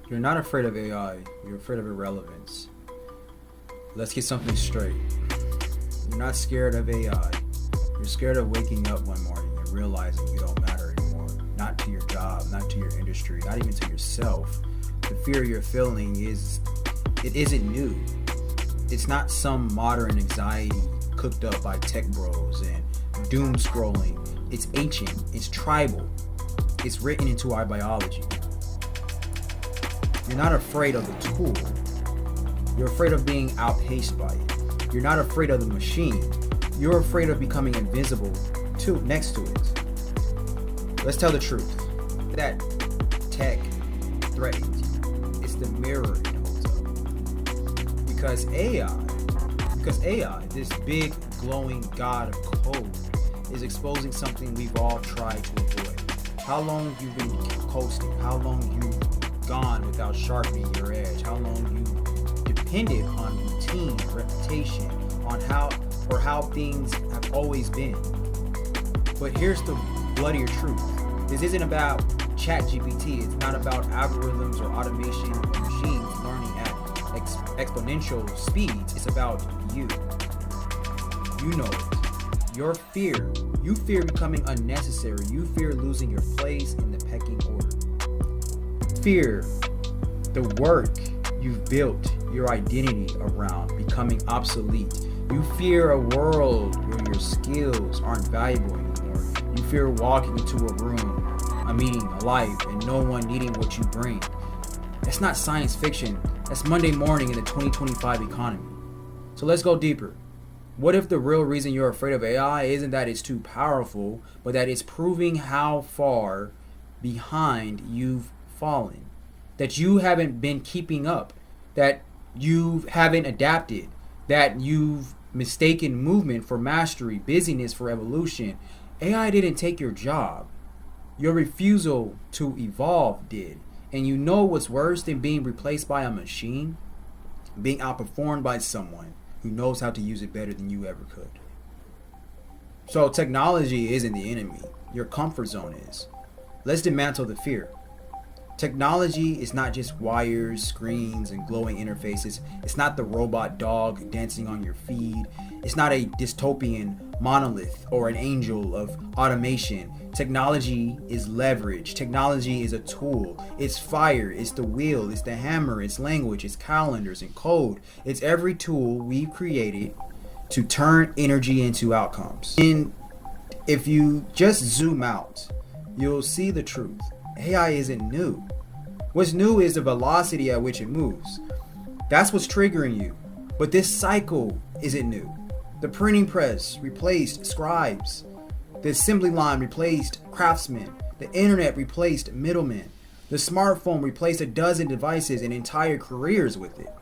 You're not afraid of AI, you're afraid of irrelevance. Let's get something straight. You're not scared of AI. You're scared of waking up one morning and realizing you don't matter anymore. Not to your job, not to your industry, not even to yourself. The fear you're feeling isn't new. It's not some modern anxiety cooked up by tech bros and doom scrolling. It's ancient, it's tribal, it's written into our biology. You're not afraid of the tool. You're afraid of being outpaced by it. You're not afraid of the machine. You're afraid of becoming invisible next to it. Let's tell the truth. That tech threatens you. It's the mirror it holds up. Because AI, this big glowing god of code, is exposing something we've all tried to avoid. How long you've been coasting? How long you've gone without sharpening your edge? How long you depended on routine, reputation, on how things have always been. But here's the bloodier truth. This isn't about ChatGPT. It's not about algorithms or automation or machines learning at exponential speeds. It's about you. You know it. Your fear. You fear becoming unnecessary. You fear losing your place in the pecking order. Fear the work you've built your identity around becoming obsolete. You fear a world where your skills aren't valuable anymore. You fear walking into a room, a meeting, a life, and no one needing what you bring. That's not science fiction. That's Monday morning in the 2025 economy. So let's go deeper. What if the real reason you're afraid of AI isn't that it's too powerful, but that it's proving how far behind you've fallen? That you haven't been keeping up, that you haven't adapted, that you've mistaken movement for mastery, busyness for evolution. AI didn't take your job. Your refusal to evolve did. And you know what's worse than being replaced by a machine? Being outperformed by someone who knows how to use it better than you ever could. So technology isn't the enemy. Your comfort zone is. Let's dismantle the fear. Technology is not just wires, screens, and glowing interfaces. It's not the robot dog dancing on your feed. It's not a dystopian monolith or an angel of automation. Technology is leverage. Technology is a tool. It's fire. It's the wheel. It's the hammer. It's language. It's calendars and code. It's every tool we've created to turn energy into outcomes. And if you just zoom out, you'll see the truth. AI isn't new. What's new is the velocity at which it moves. That's what's triggering you. But this cycle isn't new. The printing press replaced scribes. The assembly line replaced craftsmen. The internet replaced middlemen. The smartphone replaced a dozen devices and entire careers with it.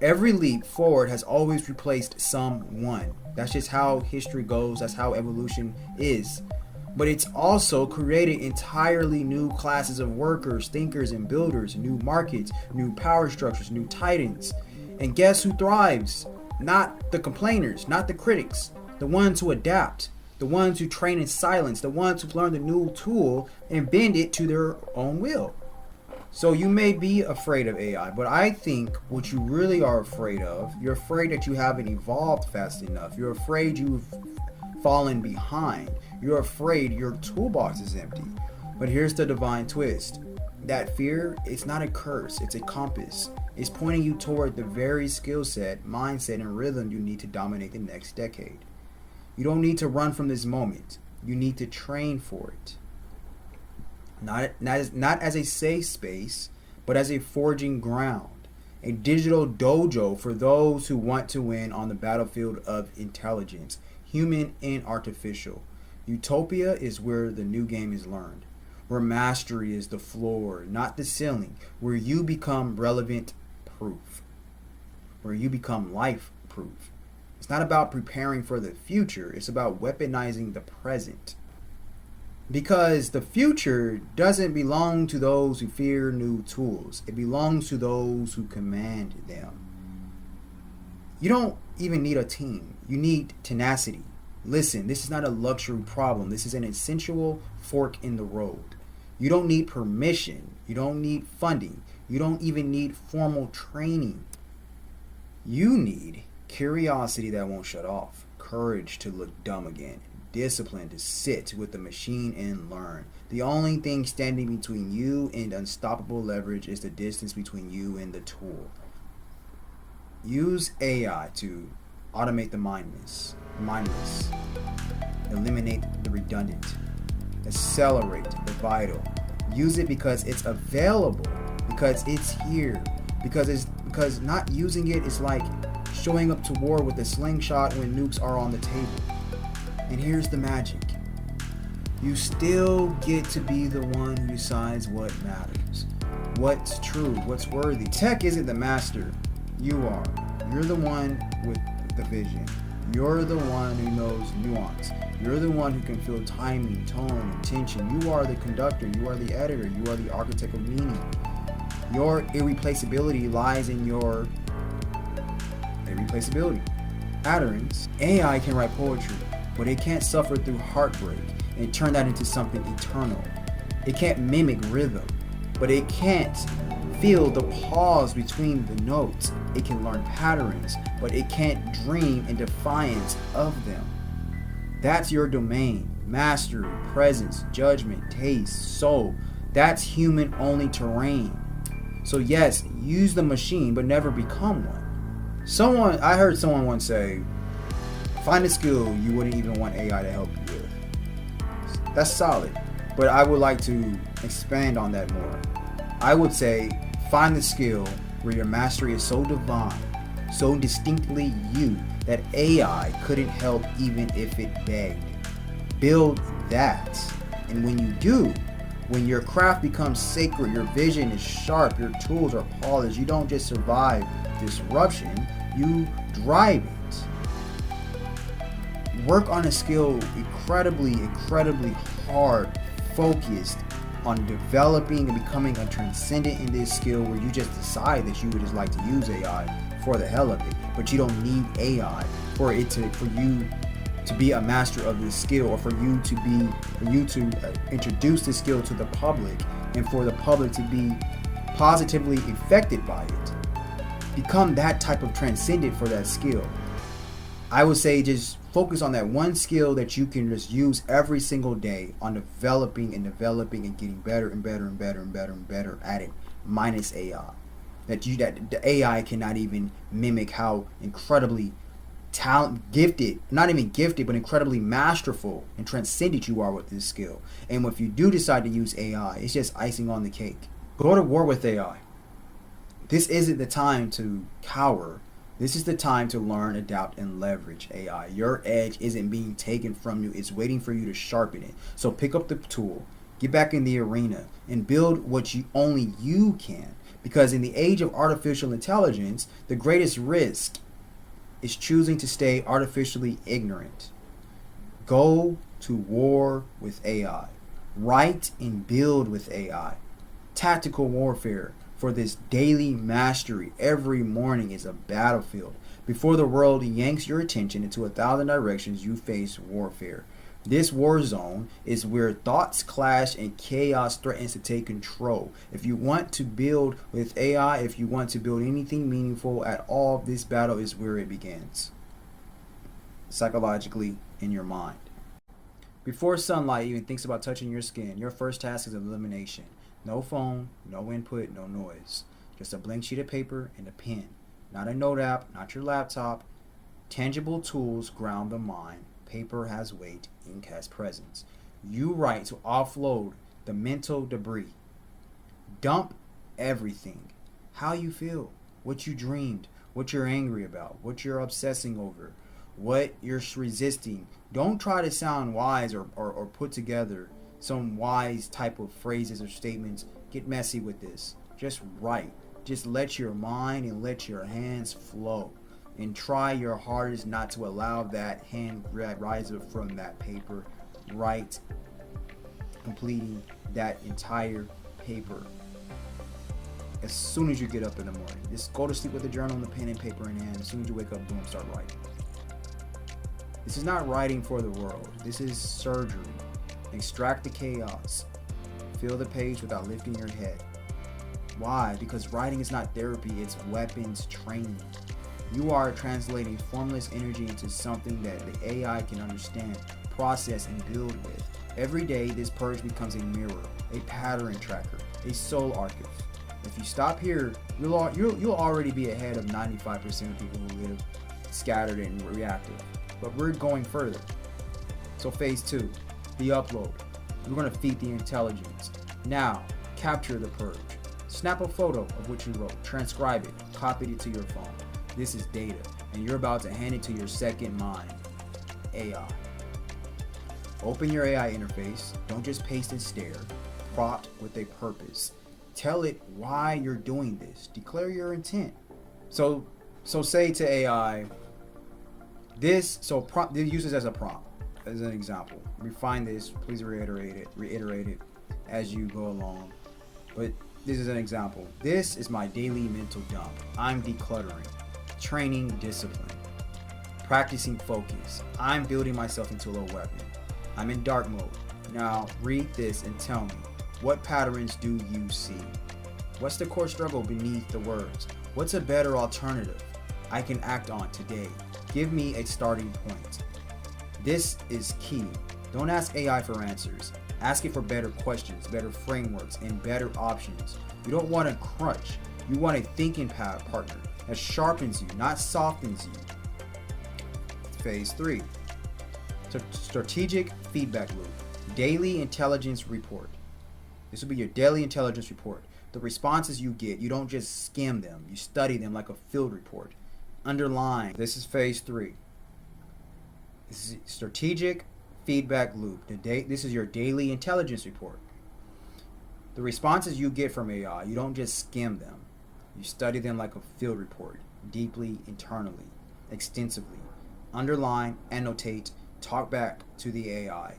Every leap forward has always replaced someone. That's just how history goes. That's how evolution is. But it's also created entirely new classes of workers, thinkers, and builders, new markets, new power structures, new titans. And guess who thrives? Not the complainers, not the critics, the ones who adapt, the ones who train in silence, the ones who learn the new tool and bend it to their own will. So you may be afraid of AI, but I think what you really are afraid of, you're afraid that you haven't evolved fast enough. You're afraid you've fallen behind. You're afraid your toolbox is empty. But here's the divine twist. That fear, it's not a curse, it's a compass. It's pointing you toward the very skill set, mindset, and rhythm you need to dominate the next decade. You don't need to run from this moment. You need to train for it. Not as a safe space, but as a forging ground. A digital dojo for those who want to win on the battlefield of intelligence, human and artificial. Utopia is where the new game is learned, where mastery is the floor, not the ceiling, where you become relevant proof, where you become life proof. It's not about preparing for the future, it's about weaponizing the present. Because the future doesn't belong to those who fear new tools, it belongs to those who command them. You don't even need a team, you need tenacity. Listen, this is not a luxury problem. This is an essential fork in the road. You don't need permission. You don't need funding. You don't even need formal training. You need curiosity that won't shut off, courage to look dumb again, discipline to sit with the machine and learn. The only thing standing between you and unstoppable leverage is the distance between you and the tool. Use AI to automate the mindless, eliminate the redundant, accelerate the vital. Use it because it's available, because it's here, because not using it is like showing up to war with a slingshot when nukes are on the table. And here's the magic. You still get to be the one who decides what matters, what's true, what's worthy. Tech isn't the master. You are. You're the one with the vision. You're the one who knows nuance. You're the one who can feel timing, tone, intention. You are the conductor. You are the editor. You are the architect of meaning. Your irreplaceability lies in your irreplaceability. Patterns. AI can write poetry, but it can't suffer through heartbreak and turn that into something eternal. It can't mimic rhythm, but it can't feel the pause between the notes. It can learn patterns, but it can't dream in defiance of them. That's your domain. Mastery, presence, judgment, taste, soul. That's human-only terrain. So yes, use the machine, but never become one. I heard someone once say, find a skill you wouldn't even want AI to help you with. That's solid, but I would like to expand on that more. I would say, find the skill where your mastery is so divine, so distinctly you, that AI couldn't help even if it begged. Build that. And when you do, when your craft becomes sacred, your vision is sharp, your tools are polished, you don't just survive disruption, you drive it. Work on a skill incredibly hard, focused on developing and becoming a transcendent in this skill where you just decide that you would just like to use AI for the hell of it, but you don't need AI for you to be a master of this skill, or for you to introduce this skill to the public, and for the public to be positively affected by it. Become that type of transcendent for that skill. I would say just focus on that one skill that you can just use every single day on developing and getting better and better at it, minus AI. That the AI cannot even mimic how incredibly gifted, not even gifted, but incredibly masterful and transcendent you are with this skill. And if you do decide to use AI, it's just icing on the cake. Go to war with AI. This isn't the time to cower. This is the time to learn, adapt, and leverage AI. Your edge isn't being taken from you. It's waiting for you to sharpen it. So pick up the tool, get back in the arena, and build what only you can. Because in the age of artificial intelligence, the greatest risk is choosing to stay artificially ignorant. Go to war with AI. Write and build with AI. Tactical warfare for this daily mastery every morning is a battlefield. Before the world yanks your attention into 1,000 directions, you face warfare. This war zone is where thoughts clash and chaos threatens to take control. If you want to build with AI, if you want to build anything meaningful at all, this battle is where it begins. Psychologically, in your mind. Before sunlight even thinks about touching your skin, your first task is elimination. No phone, no input, no noise. Just a blank sheet of paper and a pen. Not a note app, not your laptop. Tangible tools ground the mind. Paper has weight, ink has presence. You write to offload the mental debris. Dump everything. How you feel, what you dreamed, what you're angry about, what you're obsessing over, what you're resisting. Don't try to sound wise or put together some wise type of phrases or statements. Get messy with this. Just write. Just let your mind and let your hands flow. And try your hardest not to allow that hand rise up from that paper. Write, completing that entire paper. As soon as you get up in the morning, just go to sleep with a journal and a pen and paper in hand. As soon as you wake up, boom, start writing. This is not writing for the world. This is surgery. Extract the chaos. fill the page without lifting your head. Why? Because writing is not therapy, it's weapons training. You are translating formless energy into something that the AI can understand, process, and build with. Every day, this purge becomes a mirror, a pattern tracker, a soul archive. If you stop here, you'll already be ahead of 95% of people who live scattered and reactive. But we're going further. So phase 2, the upload. We're going to feed the intelligence. Now, capture the purge. Snap a photo of what you wrote, transcribe it, copy it to your phone. This is data, and you're about to hand it to your second mind, AI. Open your AI interface. Don't just paste and stare. Prompt with a purpose. Tell it why you're doing this. Declare your intent. So say to AI, prompt, use this as a prompt, as an example. Refine this. Please reiterate it as you go along. But this is an example. This is my daily mental dump. I'm decluttering, training discipline, practicing focus. I'm building myself into a weapon. I'm in dark mode. Now read this and tell me, what patterns do you see? What's the core struggle beneath the words? What's a better alternative I can act on today? Give me a starting point. This is key. Don't ask AI for answers. Ask it for better questions, better frameworks, and better options. You don't want a crutch. You want a thinking partner that sharpens you, not softens you. Phase 3. Strategic feedback loop. Daily intelligence report. This will be your daily intelligence report. The responses you get, you don't just skim them. You study them like a field report. Underline. This is phase 3. This is strategic feedback loop. This is your daily intelligence report. The responses you get from AI, you don't just skim them. You study them like a field report, deeply, internally, extensively. Underline, annotate, talk back to the AI.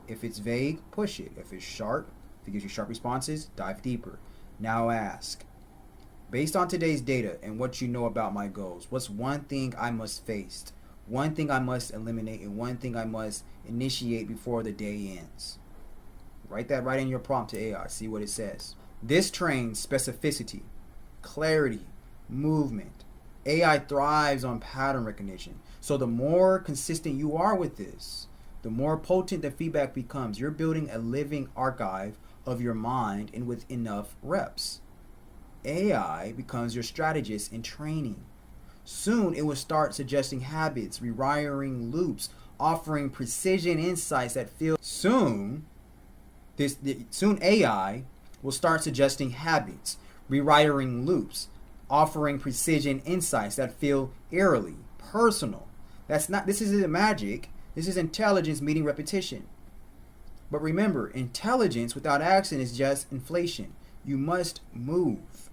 If it's vague, push it. If it's sharp, if it gives you sharp responses, dive deeper. Now ask, based on today's data and what you know about my goals, what's one thing I must face, one thing I must eliminate, and one thing I must initiate before the day ends? Write that right in your prompt to AI. See what it says. This trains specificity, clarity, movement. AI thrives on pattern recognition. So the more consistent you are with this, the more potent the feedback becomes. You're building a living archive of your mind, and with enough reps, AI becomes your strategist in training. Soon it will start suggesting habits, rewiring loops, offering precision insights that feel. Soon AI will start suggesting habits, rewiring loops, offering precision insights that feel eerily personal. This isn't magic. This is intelligence meeting repetition. But remember, intelligence without action is just inflation. You must move.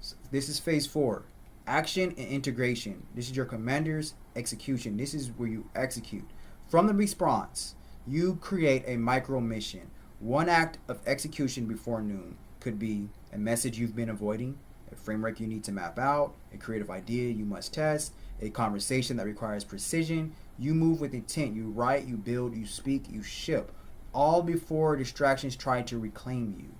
So this is phase 4. Action and integration. This is your commander's execution. This is where you execute. From the response, you create a micro mission. One act of execution before noon could be a message you've been avoiding, a framework you need to map out, a creative idea you must test, a conversation that requires precision. You move with intent. You write, you build, you speak, you ship, all before distractions try to reclaim you.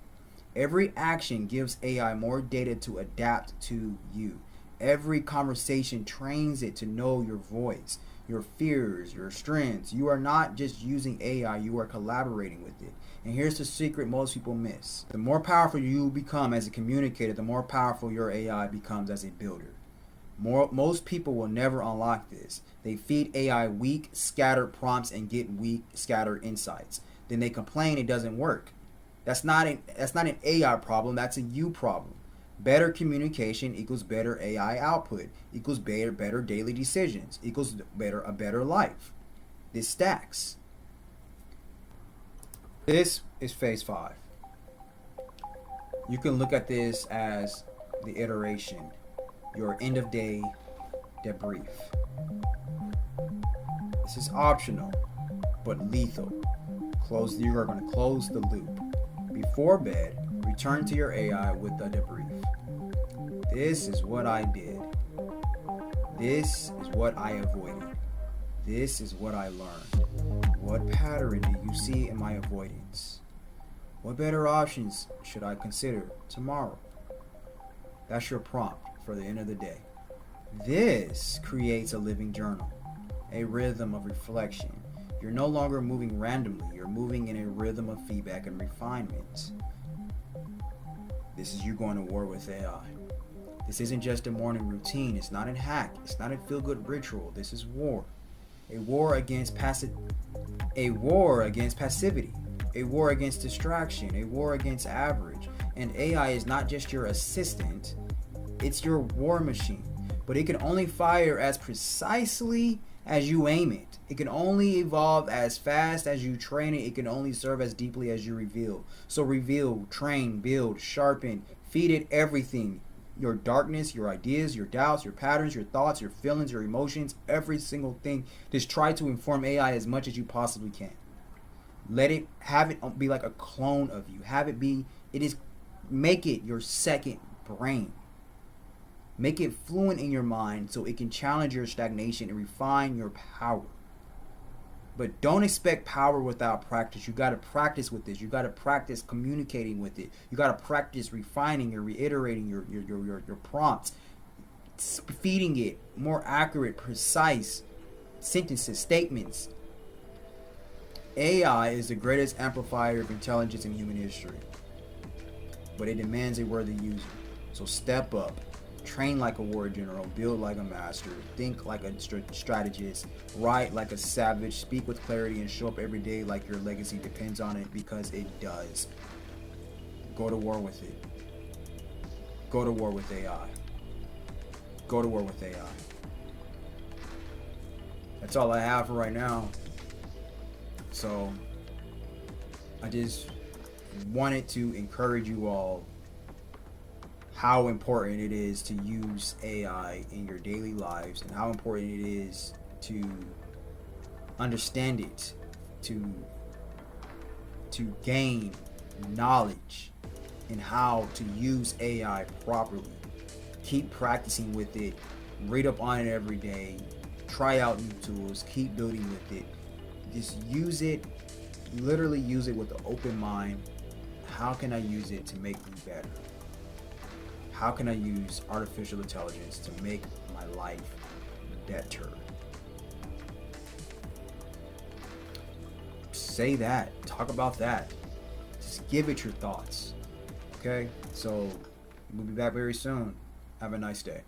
Every action gives AI more data to adapt to you. Every conversation trains it to know your voice, your fears, your strengths. You are not just using AI, you are collaborating with it. And here's the secret most people miss. The more powerful you become as a communicator, the more powerful your AI becomes as a builder. Most people will never unlock this. They feed AI weak, scattered prompts and get weak, scattered insights. Then they complain it doesn't work. That's not an AI problem, that's a you problem. Better communication equals better AI output, equals better daily decisions, equals a better life. This stacks. This is phase 5. You can look at this as the iteration, your end of day debrief. This is optional, but lethal. You are going to close the loop. Before bed, return to your AI with a debrief. This is what I did. This is what I avoided. This is what I learned. What pattern do you see in my avoidance? What better options should I consider tomorrow? That's your prompt for the end of the day. This creates a living journal, a rhythm of reflection. You're no longer moving randomly, you're moving in a rhythm of feedback and refinement. This is you going to war with AI. This isn't just a morning routine, it's not a hack, it's not a feel-good ritual, this is war. A war against passivity, a war against distraction, a war against average. And AI is not just your assistant, it's your war machine. But it can only fire as precisely as you aim it. It can only evolve as fast as you train it. It can only serve as deeply as you reveal. So reveal, train, build, sharpen, feed it everything. Your darkness, your ideas, your doubts, your patterns, your thoughts, your feelings, your emotions, every single thing. Just try to inform AI as much as you possibly can. Have it be like a clone of you. Make it your second brain. Make it fluent in your mind so it can challenge your stagnation and refine your power. But don't expect power without practice. You got to practice with this. You got to practice communicating with it. You got to practice refining or reiterating your prompts, feeding it more accurate, precise sentences, statements. AI is the greatest amplifier of intelligence in human history, but it demands a worthy user. So step up. Train like a war general, build like a master, think like a strategist, write like a savage, speak with clarity, and show up every day like your legacy depends on it, because it does. Go to war with it. Go to war with AI. Go to war with AI. That's all I have for right now. So I just wanted to encourage you all how important it is to use AI in your daily lives, and how important it is to understand it, to gain knowledge in how to use AI properly. Keep practicing with it, read up on it every day, try out new tools, keep building with it. Just use it, literally use it with an open mind. How can I use it to make me better? How can I use artificial intelligence to make my life better? Say that. Talk about that. Just give it your thoughts. Okay? So we'll be back very soon. Have a nice day.